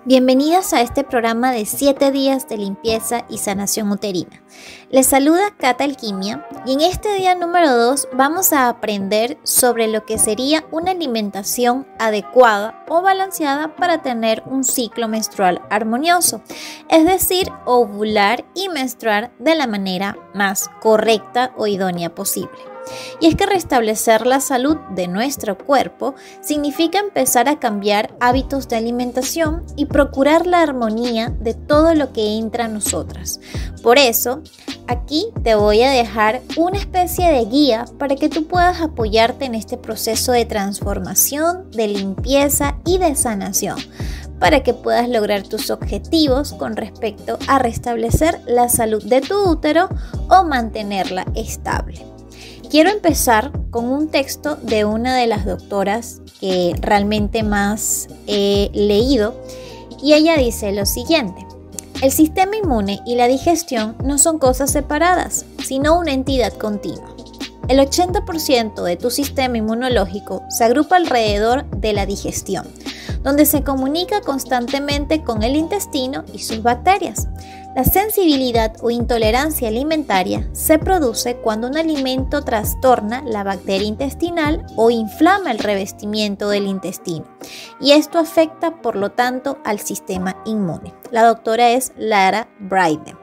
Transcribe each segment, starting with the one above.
Bienvenidas a este programa de 7 días de limpieza y sanación uterina. Les saluda Cata Alquimia y en este día número 2 vamos a aprender sobre lo que sería una alimentación adecuada o balanceada para tener un ciclo menstrual armonioso, es decir, ovular y menstruar de la manera más correcta o idónea posible. Y es que restablecer la salud de nuestro cuerpo significa empezar a cambiar hábitos de alimentación y procurar la armonía de todo lo que entra a nosotras. Por eso, aquí te voy a dejar una especie de guía para que tú puedas apoyarte en este proceso de transformación, de limpieza y de sanación, para que puedas lograr tus objetivos con respecto a restablecer la salud de tu útero o mantenerla estable. Quiero empezar con un texto de una de las doctoras que realmente más he leído y ella dice lo siguiente: el sistema inmune y la digestión no son cosas separadas, sino una entidad continua. El 80% de tu sistema inmunológico se agrupa alrededor de la digestión, donde se comunica constantemente con el intestino y sus bacterias. La sensibilidad o intolerancia alimentaria se produce cuando un alimento trastorna la bacteria intestinal o inflama el revestimiento del intestino, y esto afecta, por lo tanto, al sistema inmune. La doctora es Lara Briden.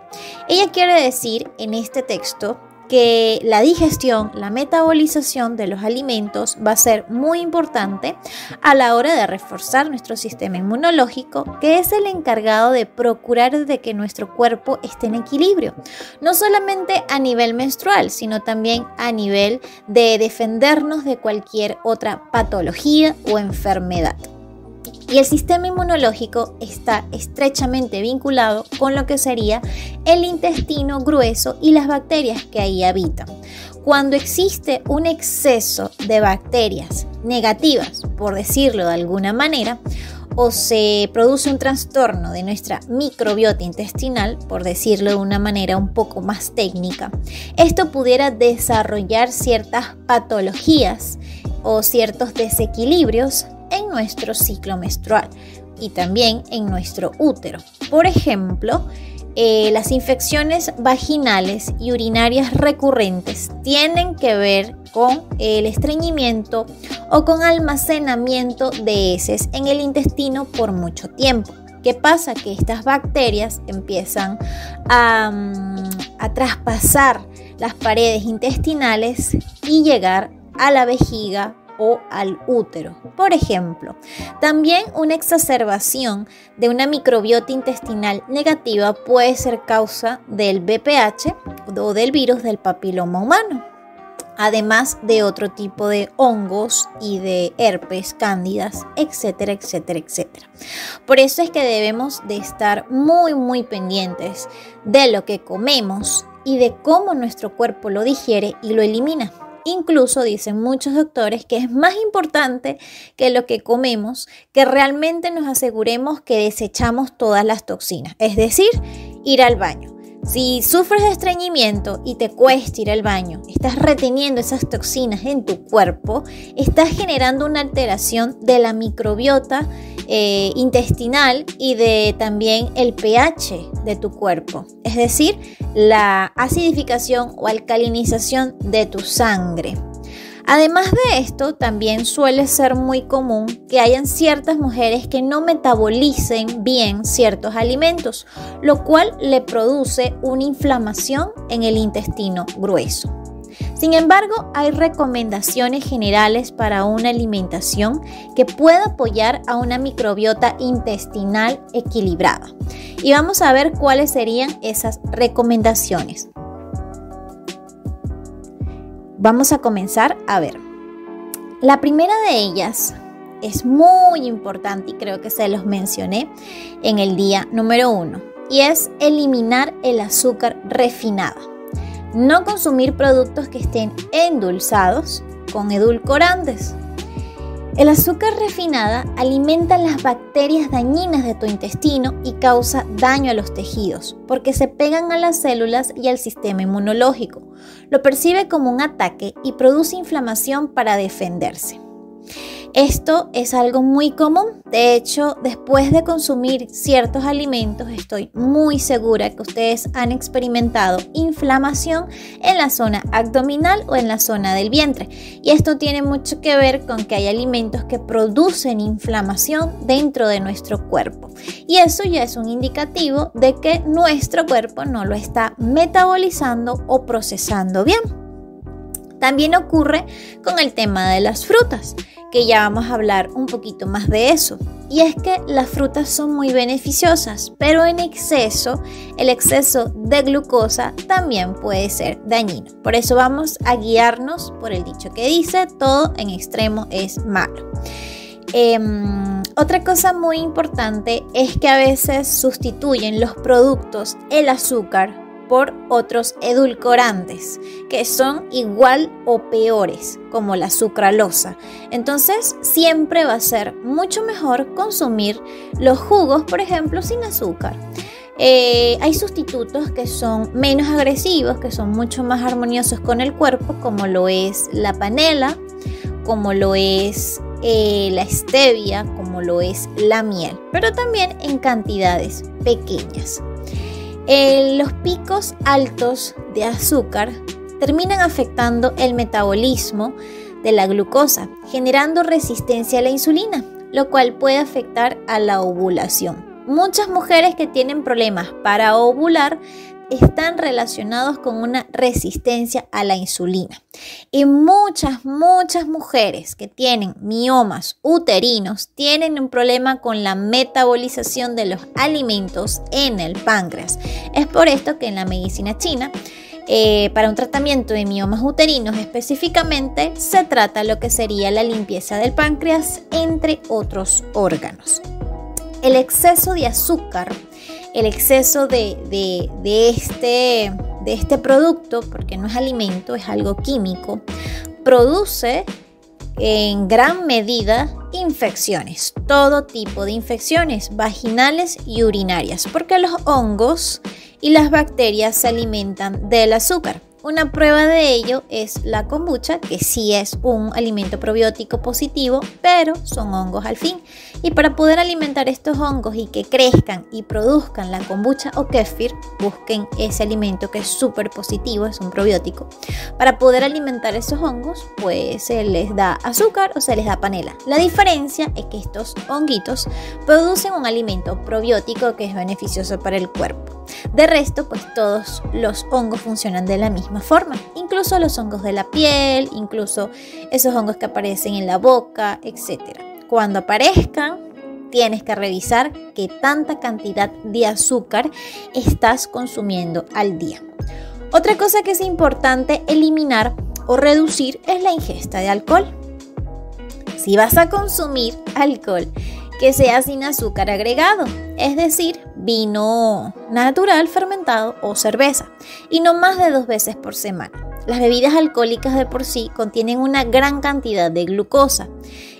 Ella quiere decir en este texto que la digestión, la metabolización de los alimentos va a ser muy importante a la hora de reforzar nuestro sistema inmunológico, que es el encargado de procurar de que nuestro cuerpo esté en equilibrio, no solamente a nivel menstrual, sino también a nivel de defendernos de cualquier otra patología o enfermedad. Y el sistema inmunológico está estrechamente vinculado con lo que sería el intestino grueso y las bacterias que ahí habitan. Cuando existe un exceso de bacterias negativas, por decirlo de alguna manera, o se produce un trastorno de nuestra microbiota intestinal, por decirlo de una manera un poco más técnica, esto pudiera desarrollar ciertas patologías o ciertos desequilibrios en nuestro ciclo menstrual y también en nuestro útero. Por ejemplo, las infecciones vaginales y urinarias recurrentes tienen que ver con el estreñimiento o con almacenamiento de heces en el intestino por mucho tiempo. ¿Qué pasa? Que estas bacterias empiezan a traspasar las paredes intestinales y llegar a la vejiga o al útero. Por ejemplo, también una exacerbación de una microbiota intestinal negativa puede ser causa del VPH o del virus del papiloma humano, además de otro tipo de hongos y de herpes, cándidas, etcétera, etcétera, etcétera. Por eso es que debemos de estar muy pendientes de lo que comemos y de cómo nuestro cuerpo lo digiere y lo elimina. Incluso dicen muchos doctores que es más importante que lo que comemos, que realmente nos aseguremos que desechamos todas las toxinas, es decir, ir al baño. Si sufres de estreñimiento y te cuesta ir al baño, estás reteniendo esas toxinas en tu cuerpo, estás generando una alteración de la microbiota intestinal y de también el pH de tu cuerpo, es decir, la acidificación o alcalinización de tu sangre. Además de esto, también suele ser muy común que hayan ciertas mujeres que no metabolicen bien ciertos alimentos, lo cual le produce una inflamación en el intestino grueso. Sin embargo, hay recomendaciones generales para una alimentación que pueda apoyar a una microbiota intestinal equilibrada. Y vamos a ver cuáles serían esas recomendaciones. Vamos a comenzar a ver. La primera de ellas es muy importante y creo que se los mencioné en el día número 1 y es eliminar el azúcar refinada. No consumir productos que estén endulzados con edulcorantes. El azúcar refinada alimenta las bacterias dañinas de tu intestino y causa daño a los tejidos porque se pegan a las células y al sistema inmunológico. Lo percibe como un ataque y produce inflamación para defenderse. Esto es algo muy común. De hecho, después de consumir ciertos alimentos, estoy muy segura que ustedes han experimentado inflamación en la zona abdominal o en la zona del vientre. Y esto tiene mucho que ver con que hay alimentos que producen inflamación dentro de nuestro cuerpo. Y eso ya es un indicativo de que nuestro cuerpo no lo está metabolizando o procesando bien. También ocurre con el tema de las frutas, que ya vamos a hablar un poquito más de eso. Y es que las frutas son muy beneficiosas, pero en exceso, el exceso de glucosa también puede ser dañino. Por eso vamos a guiarnos por el dicho que dice, todo en extremo es malo. Otra cosa muy importante es que a veces sustituyen los productos, el azúcar, por otros edulcorantes que son igual o peores, como la sucralosa. Entonces siempre va a ser mucho mejor consumir los jugos, por ejemplo, sin azúcar. Hay sustitutos que son menos agresivos, que son mucho más armoniosos con el cuerpo, como lo es la panela, como lo es la stevia, como lo es la miel, pero también en cantidades pequeñas. Los picos altos de azúcar terminan afectando el metabolismo de la glucosa, generando resistencia a la insulina, lo cual puede afectar a la ovulación. Muchas mujeres que tienen problemas para ovular están relacionados con una resistencia a la insulina. Y muchas mujeres que tienen miomas uterinos tienen un problema con la metabolización de los alimentos en el páncreas. Es por esto que en la medicina china, para un tratamiento de miomas uterinos específicamente, se trata lo que sería la limpieza del páncreas, entre otros órganos. El exceso de azúcar, el exceso de este producto, porque no es alimento, es algo químico, produce en gran medida infecciones, todo tipo de infecciones vaginales y urinarias, porque los hongos y las bacterias se alimentan del azúcar. Una prueba de ello es la kombucha, que sí es un alimento probiótico positivo, pero son hongos al fin. Y para poder alimentar estos hongos y que crezcan y produzcan la kombucha o kéfir, busquen ese alimento que es súper positivo, es un probiótico. Para poder alimentar esos hongos, pues se les da azúcar o se les da panela. La diferencia es que estos honguitos producen un alimento probiótico que es beneficioso para el cuerpo. De resto, pues todos los hongos funcionan de la misma forma, incluso los hongos de la piel, incluso esos hongos que aparecen en la boca, etc. Cuando aparezcan, tienes que revisar qué tanta cantidad de azúcar estás consumiendo al día. Otra cosa que es importante eliminar o reducir es la ingesta de alcohol. Si vas a consumir alcohol, que sea sin azúcar agregado, es decir, vino natural fermentado o cerveza, y no más de 2 veces por semana. Las bebidas alcohólicas de por sí contienen una gran cantidad de glucosa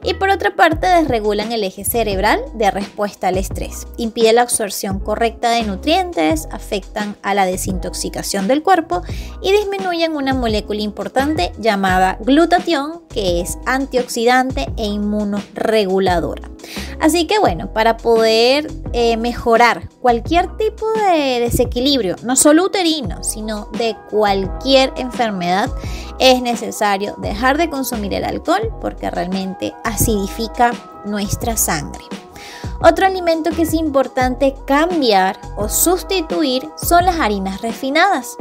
y por otra parte desregulan el eje cerebral de respuesta al estrés, impiden la absorción correcta de nutrientes, afectan a la desintoxicación del cuerpo y disminuyen una molécula importante llamada glutatión, que es antioxidante e inmunorreguladora. Así que bueno, para poder mejorar cualquier tipo de desequilibrio, no solo uterino, sino de cualquier enfermedad, es necesario dejar de consumir el alcohol porque realmente acidifica nuestra sangre. Otro alimento que es importante cambiar o sustituir son las harinas refinadas,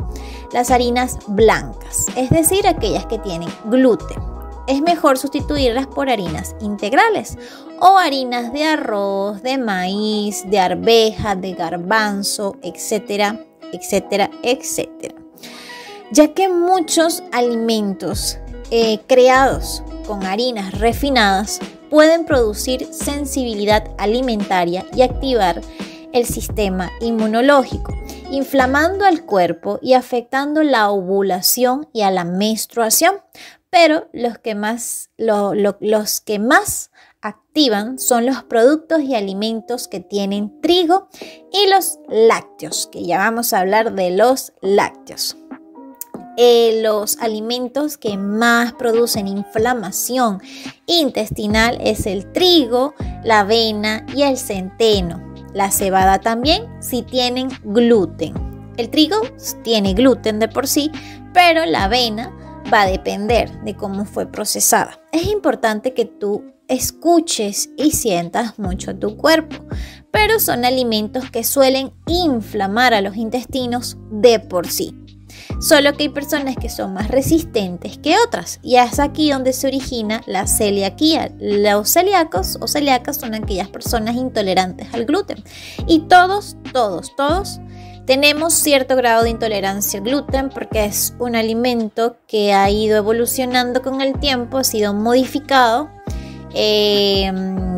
las harinas blancas, es decir, aquellas que tienen gluten. Es mejor sustituirlas por harinas integrales o harinas de arroz, de maíz, de arveja, de garbanzo, etcétera, etcétera, etcétera. Ya que muchos alimentos creados con harinas refinadas pueden producir sensibilidad alimentaria y activar el sistema inmunológico, inflamando al cuerpo y afectando la ovulación y a la menstruación. Pero los que más activan son los productos y alimentos que tienen trigo y los lácteos, que ya vamos a hablar de los lácteos. los alimentos que más producen inflamación intestinal es el trigo, la avena y el centeno. La cebada también, si tienen gluten. El trigo tiene gluten de por sí, pero la avena va a depender de cómo fue procesada. Es importante que tú escuches y sientas mucho tu cuerpo, pero son alimentos que suelen inflamar a los intestinos de por sí. Solo que hay personas que son más resistentes que otras y es aquí donde se origina la celiaquía. Los celíacos o celíacas son aquellas personas intolerantes al gluten y todos tenemos cierto grado de intolerancia al gluten porque es un alimento que ha ido evolucionando con el tiempo, ha sido modificado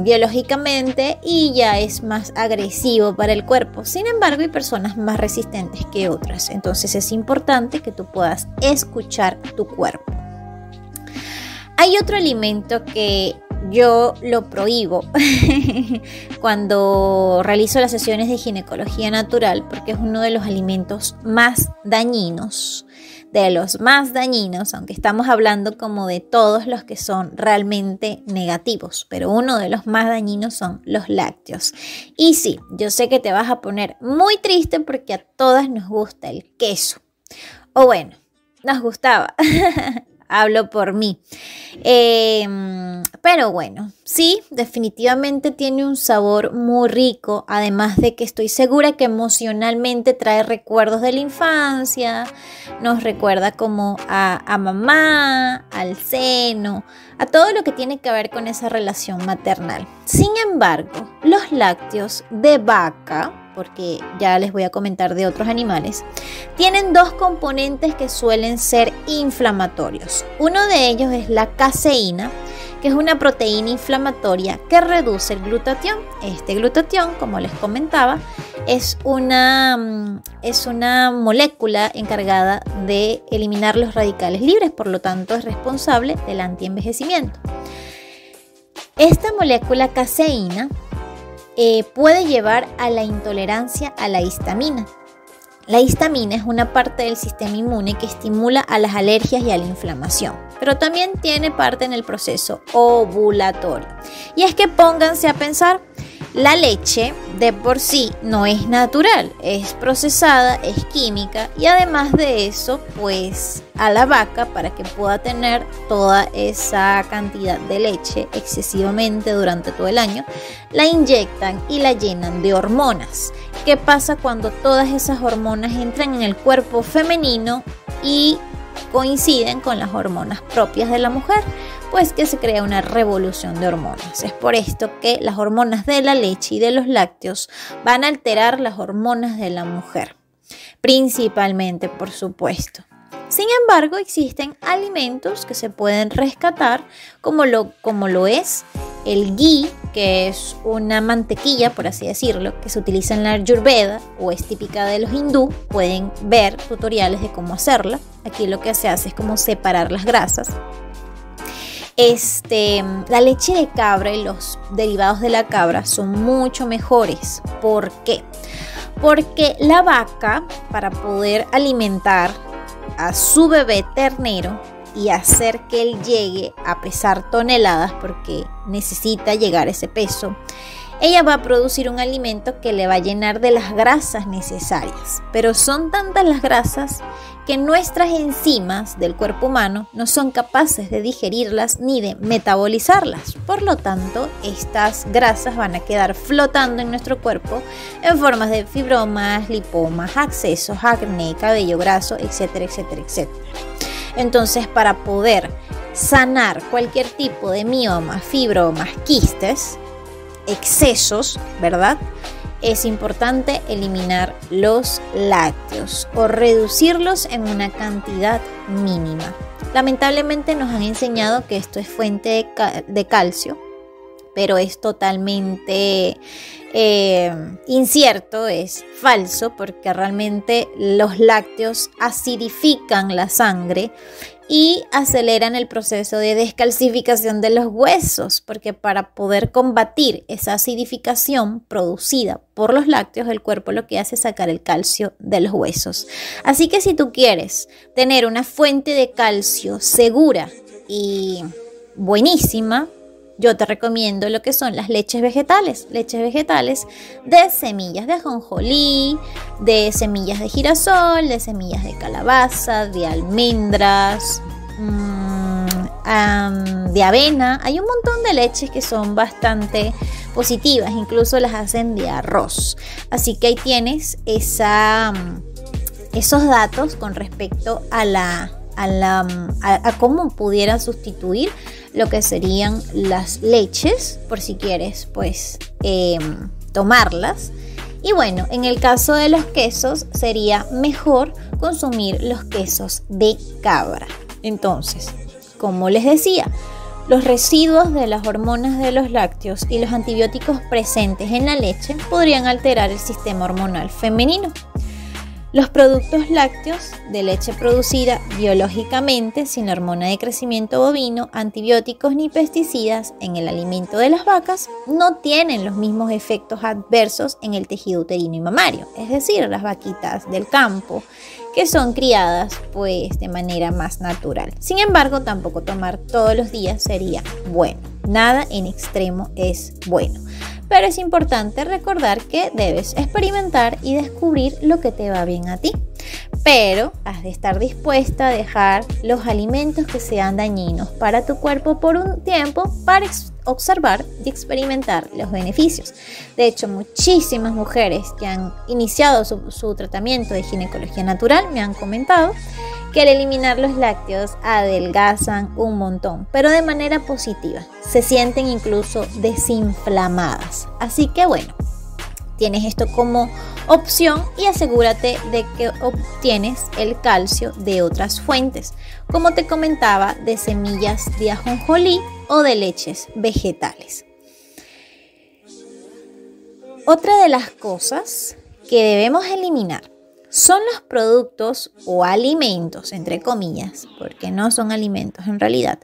biológicamente y ya es más agresivo para el cuerpo. Sin embargo, hay personas más resistentes que otras. Entonces es importante que tú puedas escuchar tu cuerpo. Hay otro alimento que yo lo prohíbo cuando realizo las sesiones de ginecología natural porque es uno de los alimentos más dañinos, aunque estamos hablando como de todos los que son realmente negativos, pero uno de los más dañinos son los lácteos. Y sí, yo sé que te vas a poner muy triste porque a todas nos gusta el queso, o bueno, nos gustaba. Hablo por mí. Pero bueno, sí, definitivamente tiene un sabor muy rico, además de que estoy segura que emocionalmente trae recuerdos de la infancia, nos recuerda como a mamá, al seno, a todo lo que tiene que ver con esa relación maternal. Sin embargo, los lácteos de vaca, porque ya les voy a comentar de otros animales, tienen dos componentes que suelen ser inflamatorios. Uno de ellos es la caseína, que es una proteína inflamatoria que reduce el glutatión. Este glutatión, como les comentaba, es una molécula encargada de eliminar los radicales libres, por lo tanto es responsable del antienvejecimiento. Esta molécula caseína puede llevar a la intolerancia a la histamina. La histamina es una parte del sistema inmune que estimula a las alergias y a la inflamación, pero también tiene parte en el proceso ovulatorio. Y es que pónganse a pensar, la leche de por sí no es natural, es procesada, es química y además de eso, pues a la vaca, para que pueda tener toda esa cantidad de leche excesivamente durante todo el año, la inyectan y la llenan de hormonas. ¿Qué pasa cuando todas esas hormonas entran en el cuerpo femenino y coinciden con las hormonas propias de la mujer? Pues que se crea una revolución de hormonas. Es por esto que las hormonas de la leche y de los lácteos van a alterar las hormonas de la mujer, principalmente, por supuesto. Sin embargo, existen alimentos que se pueden rescatar, como lo es el ghee, que es una mantequilla, por así decirlo, que se utiliza en la Ayurveda o es típica de los hindú. Pueden ver tutoriales de cómo hacerla. Aquí lo que se hace es como separar las grasas. La leche de cabra y los derivados de la cabra son mucho mejores. ¿Por qué? Porque la vaca, para poder alimentar a su bebé ternero y hacer que él llegue a pesar toneladas, porque necesita llegar a ese peso, ella va a producir un alimento que le va a llenar de las grasas necesarias. Pero son tantas las grasas que nuestras enzimas del cuerpo humano no son capaces de digerirlas ni de metabolizarlas. Por lo tanto, estas grasas van a quedar flotando en nuestro cuerpo en formas de fibromas, lipomas, abscesos, acné, cabello graso, etcétera, etcétera, etcétera. Entonces, para poder sanar cualquier tipo de mioma, fibromas, quistes, excesos, ¿verdad?, es importante eliminar los lácteos o reducirlos en una cantidad mínima. Lamentablemente nos han enseñado que esto es fuente de calcio, pero es totalmente incierto, es falso, porque realmente los lácteos acidifican la sangre y aceleran el proceso de descalcificación de los huesos, porque para poder combatir esa acidificación producida por los lácteos, el cuerpo lo que hace es sacar el calcio de los huesos. Así que si tú quieres tener una fuente de calcio segura y buenísima, yo te recomiendo lo que son las leches vegetales de semillas de ajonjolí, de semillas de girasol, de semillas de calabaza, de almendras, de avena. Hay un montón de leches que son bastante positivas, incluso las hacen de arroz. Así que ahí tienes esos datos con respecto a cómo pudieran sustituir lo que serían las leches, por si quieres pues tomarlas. Y bueno, en el caso de los quesos sería mejor consumir los quesos de cabra. Entonces, como les decía, los residuos de las hormonas de los lácteos y los antibióticos presentes en la leche podrían alterar el sistema hormonal femenino. Los productos lácteos de leche producida biológicamente, sin hormona de crecimiento bovino, antibióticos ni pesticidas en el alimento de las vacas, no tienen los mismos efectos adversos en el tejido uterino y mamario, es decir, las vaquitas del campo, que son criadas pues de manera más natural. Sin embargo, tampoco tomar todos los días sería bueno. Nada en extremo es bueno. Pero es importante recordar que debes experimentar y descubrir lo que te va bien a ti. Pero has de estar dispuesta a dejar los alimentos que sean dañinos para tu cuerpo por un tiempo para observar y experimentar los beneficios. De hecho, muchísimas mujeres que han iniciado su tratamiento de ginecología natural me han comentado que al eliminar los lácteos adelgazan un montón, pero de manera positiva. Se sienten incluso desinflamadas. Así que bueno, tienes esto como opción y asegúrate de que obtienes el calcio de otras fuentes, como te comentaba, de semillas de ajonjolí o de leches vegetales. Otra de las cosas que debemos eliminar son los productos o alimentos, entre comillas, porque no son alimentos en realidad,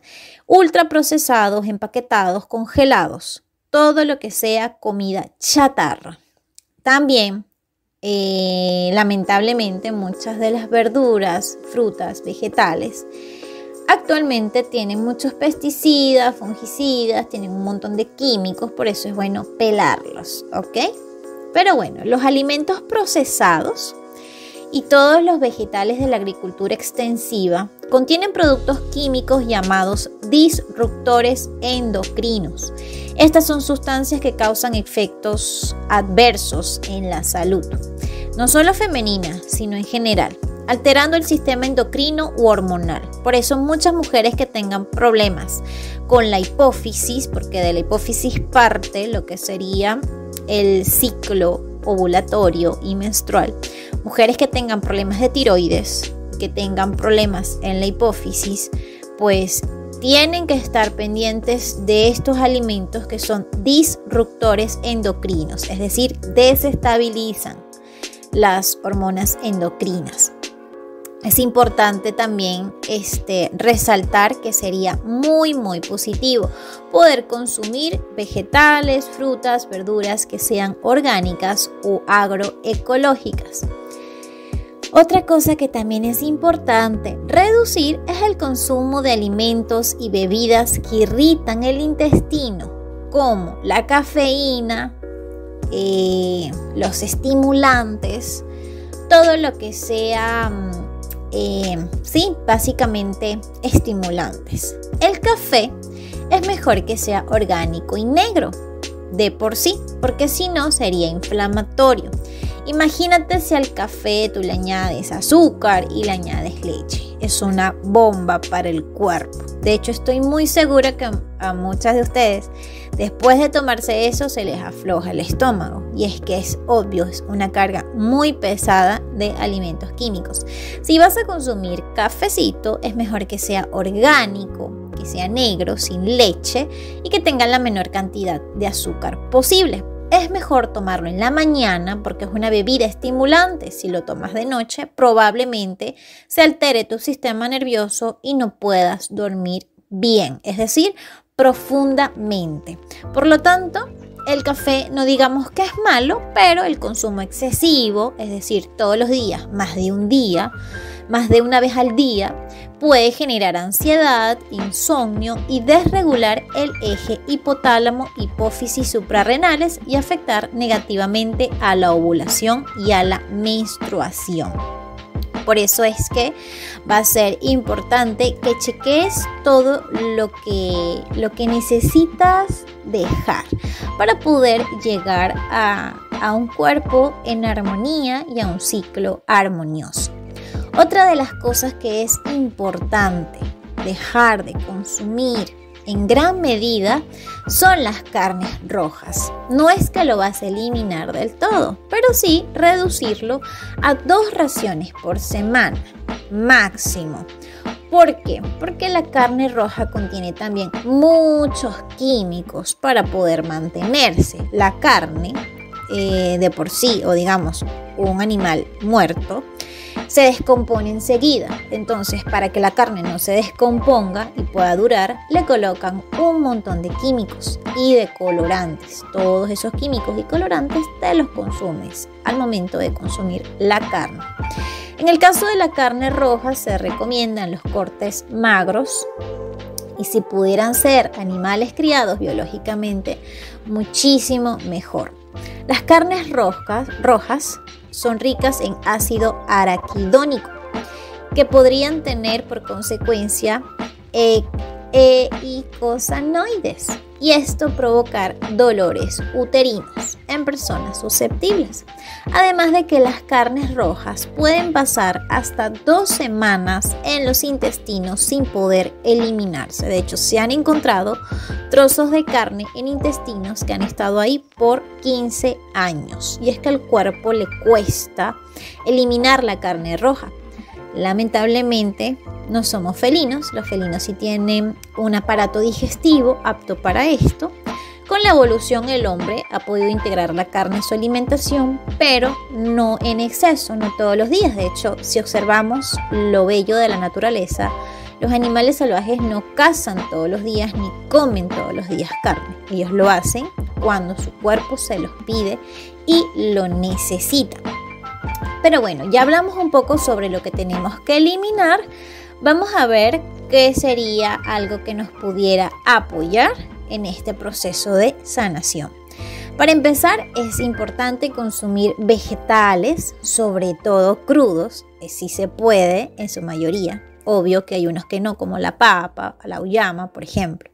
ultraprocesados, empaquetados, congelados, todo lo que sea comida chatarra. También, lamentablemente, muchas de las verduras, frutas, vegetales, actualmente tienen muchos pesticidas, fungicidas, tienen un montón de químicos, por eso es bueno pelarlos, ¿ok? Pero bueno, los alimentos procesados y todos los vegetales de la agricultura extensiva contienen productos químicos llamados disruptores endocrinos. Estas son sustancias que causan efectos adversos en la salud, no solo femenina, sino en general, alterando el sistema endocrino u hormonal. Por eso muchas mujeres que tengan problemas con la hipófisis, porque de la hipófisis parte lo que sería el ciclo ovulatorio y menstrual, mujeres que tengan problemas de tiroides, que tengan problemas en la hipófisis, pues tienen que estar pendientes de estos alimentos que son disruptores endocrinos, es decir, desestabilizan las hormonas endocrinas. Es importante también resaltar que sería muy positivo poder consumir vegetales, frutas, verduras que sean orgánicas o agroecológicas. Otra cosa que también es importante reducir es el consumo de alimentos y bebidas que irritan el intestino, como la cafeína, los estimulantes, todo lo que sea básicamente estimulantes. El café es mejor que sea orgánico y negro de por sí, porque si no sería inflamatorio. Imagínate si al café tú le añades azúcar y le añades leche. Es una bomba para el cuerpo. De hecho, estoy muy segura que a muchas de ustedes, después de tomarse eso, se les afloja el estómago. Y es que es obvio, es una carga muy pesada de alimentos químicos. Si vas a consumir cafecito, es mejor que sea orgánico, que sea negro, sin leche y que tenga la menor cantidad de azúcar posible. Es mejor tomarlo en la mañana porque es una bebida estimulante. Si lo tomas de noche, probablemente se altere tu sistema nervioso y no puedas dormir bien, es decir, profundamente. Por lo tanto, el café no digamos que es malo, pero el consumo excesivo, es decir, todos los días, más de una vez al día, puede generar ansiedad, insomnio y desregular el eje hipotálamo, hipófisis suprarrenales y afectar negativamente a la ovulación y a la menstruación. Por eso es que va a ser importante que cheques todo lo que necesitas dejar para poder llegar a un cuerpo en armonía y a un ciclo armonioso. Otra de las cosas que es importante dejar de consumir en gran medida son las carnes rojas. No es que lo vas a eliminar del todo, pero sí reducirlo a 2 raciones por semana máximo. ¿Por qué? Porque la carne roja contiene también muchos químicos para poder mantenerse. La carne de por sí, o digamos un animal muerto, se descompone enseguida. Entonces, para que la carne no se descomponga y pueda durar, le colocan un montón de químicos y de colorantes. Todos esos químicos y colorantes te los consumes al momento de consumir la carne. En el caso de la carne roja se recomiendan los cortes magros y si pudieran ser animales criados biológicamente, muchísimo mejor. Las carnes rojas son ricas en ácido araquidónico, que podrían tener por consecuencia eicosanoides y esto provocar dolores uterinos en personas susceptibles. Además de que las carnes rojas pueden pasar hasta 2 semanas en los intestinos sin poder eliminarse. De hecho, se han encontrado trozos de carne en intestinos que han estado ahí por 15 años. Y es que al cuerpo le cuesta eliminar la carne roja. Lamentablemente no somos felinos, los felinos sí tienen un aparato digestivo apto para esto. Con la evolución el hombre ha podido integrar la carne en su alimentación, pero no en exceso, no todos los días. De hecho, si observamos lo bello de la naturaleza, los animales salvajes no cazan todos los días ni comen todos los días carne. Ellos lo hacen cuando su cuerpo se los pide y lo necesita. Pero bueno, ya hablamos un poco sobre lo que tenemos que eliminar. Vamos a ver qué sería algo que nos pudiera apoyar en este proceso de sanación. Para empezar, es importante consumir vegetales, sobre todo crudos, si se puede, en su mayoría. Obvio que hay unos que no, como la papa, la auyama, por ejemplo.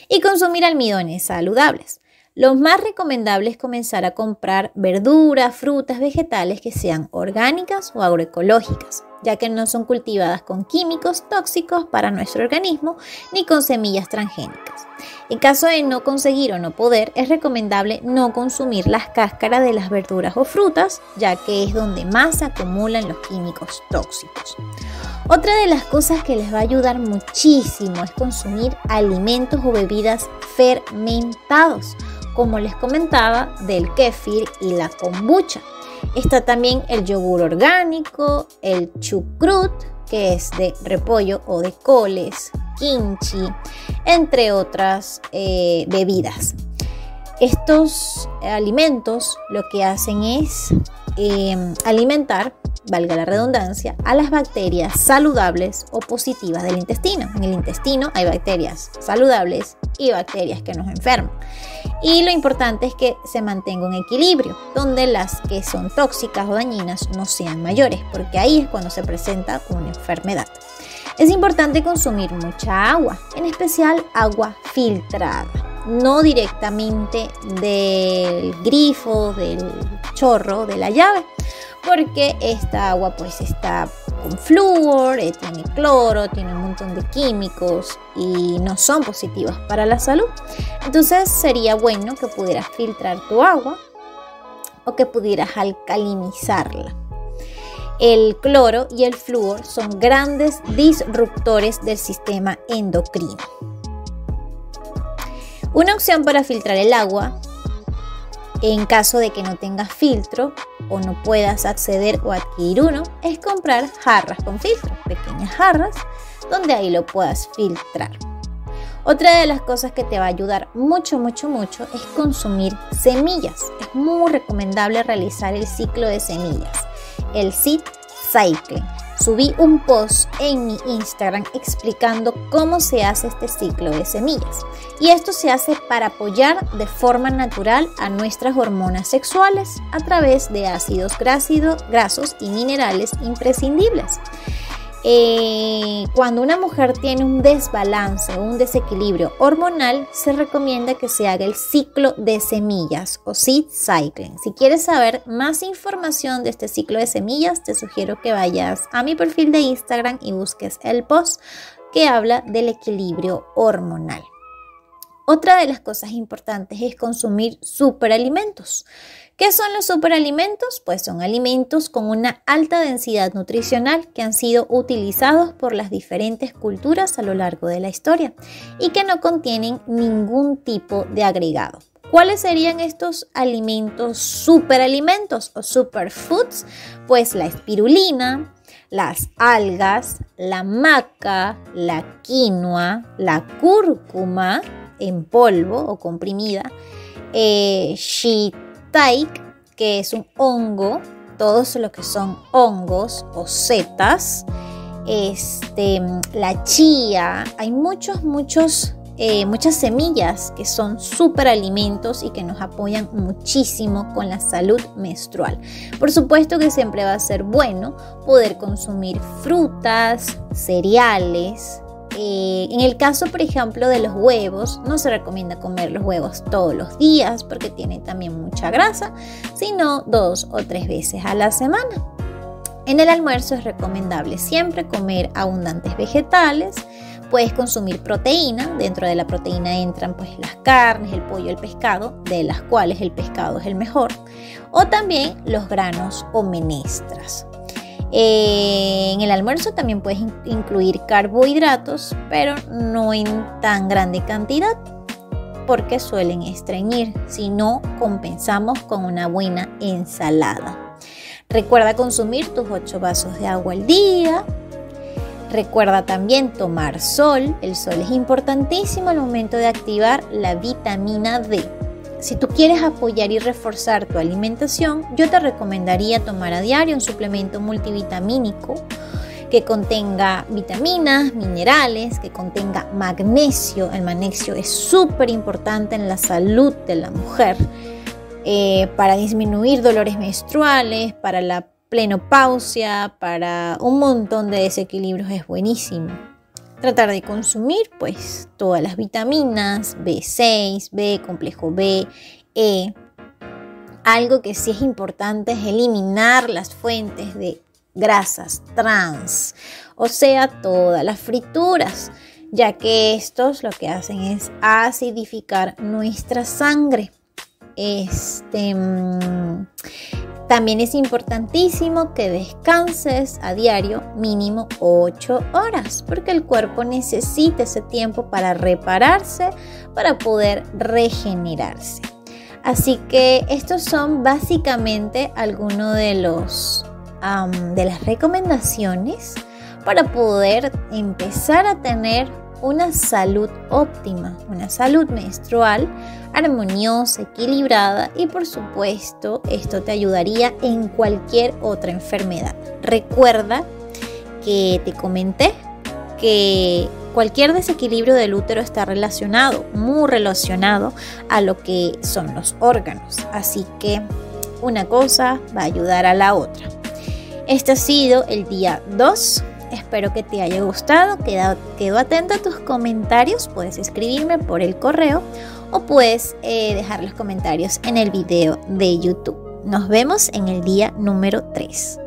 Y consumir almidones saludables. Lo más recomendable es comenzar a comprar verduras, frutas, vegetales que sean orgánicas o agroecológicas, ya que no son cultivadas con químicos tóxicos para nuestro organismo ni con semillas transgénicas. En caso de no conseguir o no poder, es recomendable no consumir las cáscaras de las verduras o frutas, ya que es donde más se acumulan los químicos tóxicos. Otra de las cosas que les va a ayudar muchísimo es consumir alimentos o bebidas fermentados, como les comentaba, del kéfir y la kombucha. Está también el yogur orgánico, el chucrut, que es de repollo o de coles, kimchi, entre otras bebidas. Estos alimentos lo que hacen es alimentar, valga la redundancia, a las bacterias saludables o positivas del intestino. En el intestino hay bacterias saludables y bacterias que nos enferman. Y lo importante es que se mantenga un equilibrio, donde las que son tóxicas o dañinas no sean mayores, porque ahí es cuando se presenta una enfermedad. Es importante consumir mucha agua, en especial agua filtrada, no directamente del grifo, del chorro, de la llave, porque esta agua pues está con flúor, tiene cloro, tiene un montón de químicos y no son positivas para la salud. Entonces sería bueno que pudieras filtrar tu agua o que pudieras alcalinizarla. El cloro y el flúor son grandes disruptores del sistema endocrino. Una opción para filtrar el agua, en caso de que no tengas filtro o no puedas acceder o adquirir uno, es comprar jarras con filtro, pequeñas jarras donde ahí lo puedas filtrar. Otra de las cosas que te va a ayudar mucho es consumir semillas. Es muy recomendable realizar el ciclo de semillas, el seed cycling. Subí un post en mi Instagram explicando cómo se hace este ciclo de semillas. Y esto se hace para apoyar de forma natural a nuestras hormonas sexuales a través de ácidos grasos y minerales imprescindibles. Cuando una mujer tiene un desbalance o un desequilibrio hormonal, se recomienda que se haga el ciclo de semillas o seed cycling. Si quieres saber más información de este ciclo de semillas, te sugiero que vayas a mi perfil de Instagram y busques el post que habla del equilibrio hormonal. Otra de las cosas importantes es consumir superalimentos. ¿Qué son los superalimentos? Pues son alimentos con una alta densidad nutricional que han sido utilizados por las diferentes culturas a lo largo de la historia y que no contienen ningún tipo de agregado. ¿Cuáles serían estos alimentos superalimentos o superfoods? Pues la espirulina, las algas, la maca, la quinoa, la cúrcuma en polvo o comprimida, shiitake, que es un hongo, todos lo que son hongos o setas, la chía, hay muchas semillas que son superalimentos y que nos apoyan muchísimo con la salud menstrual. Por supuesto que siempre va a ser bueno poder consumir frutas, cereales. En el caso, por ejemplo, de los huevos, no se recomienda comer los huevos todos los días porque tienen también mucha grasa, sino 2 o 3 veces a la semana. En el almuerzo es recomendable siempre comer abundantes vegetales. Puedes consumir proteína. Dentro de la proteína entran pues las carnes, el pollo, el pescado, de las cuales el pescado es el mejor, o también los granos o menestras. En el almuerzo también puedes incluir carbohidratos, pero no en tan grande cantidad porque suelen estreñir, si no compensamos con una buena ensalada. Recuerda consumir tus 8 vasos de agua al día. Recuerda también tomar sol. El sol es importantísimo al momento de activar la vitamina D. Si tú quieres apoyar y reforzar tu alimentación, yo te recomendaría tomar a diario un suplemento multivitamínico que contenga vitaminas, minerales, que contenga magnesio. El magnesio es súper importante en la salud de la mujer, para disminuir dolores menstruales, para la menopausia, para un montón de desequilibrios es buenísimo. Tratar de consumir pues todas las vitaminas, B6, B, complejo B, E. Algo que sí es importante es eliminar las fuentes de grasas trans, o sea, todas las frituras, ya que estos lo que hacen es acidificar nuestra sangre. También es importantísimo que descanses a diario mínimo 8 horas, porque el cuerpo necesita ese tiempo para repararse, para poder regenerarse. Así que estos son básicamente algunos de las recomendaciones para poder empezar a tener una salud óptima, una salud menstrual armoniosa, equilibrada, y por supuesto esto te ayudaría en cualquier otra enfermedad. Recuerda que te comenté que cualquier desequilibrio del útero está muy relacionado a lo que son los órganos, así que una cosa va a ayudar a la otra. Este ha sido el día 2. Espero que te haya gustado. Quedo atenta a tus comentarios. Puedes escribirme por el correo o puedes dejar los comentarios en el video de YouTube. Nos vemos en el día número 3.